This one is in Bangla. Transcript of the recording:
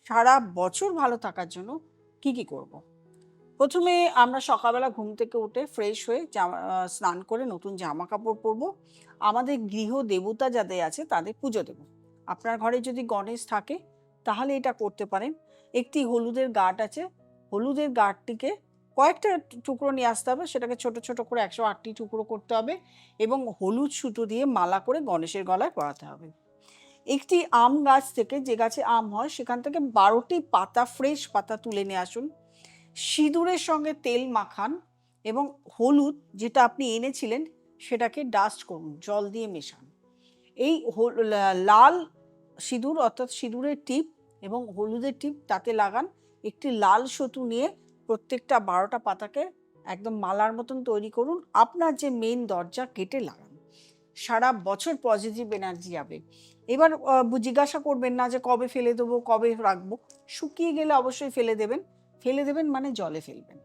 সারা বছর ভালো থাকার জন্য কি কি করব। প্রথমে আমরা সকালবেলা ঘুম থেকে উঠে ফ্রেশ হয়ে স্নান করে নতুন জামা কাপড় পরবো। আমাদের গৃহ দেবতা যাদের আছে তাদের পুজো দেব। আপনার ঘরে যদি গণেশ থাকে তাহলে এটা করতে পারেন। একটি হলুদের গাঁট আছে, হলুদের গাঁটটিকে কয়েকটা টুকরো নিয়ে আসতে হবে, সেটাকে ছোট ছোট করে 108টি টুকরো করতে হবে এবং হলুদ সুতো দিয়ে মালা করে গণেশের গলায় পরাতে হবে। একটি আম গাছ থেকে, যে গাছে আম হয় সেখান থেকে 12টি পাতা, ফ্রেশ পাতা তুলে নিয়ে আসুন। সিঁদুরের সঙ্গে তেল মাখান এবং হলুদ যেটা আপনি এনেছিলেন সেটাকে ডাস্ট করুন, জল দিয়ে মেশান। এই লাল সিঁদুর অর্থাৎ সিঁদুরের টিপ এবং হলুদের টিপ তাতে লাগান। একটি লাল সুতো নিয়ে প্রত্যেকটা 12টা পাতাকে একদম মালার মতন তৈরি করুন, আপনার যে মেন দরজা গেটে লাগান। সারা বছর পজিটিভ এনার্জি যাবে। এবার জিজ্ঞাসা করবেন না যে কবে ফেলে দেবো, কবে রাখবো। শুকিয়ে গেলে অবশ্যই ফেলে দেবেন। ফেলে দেবেন মানে জলে ফেলবেন।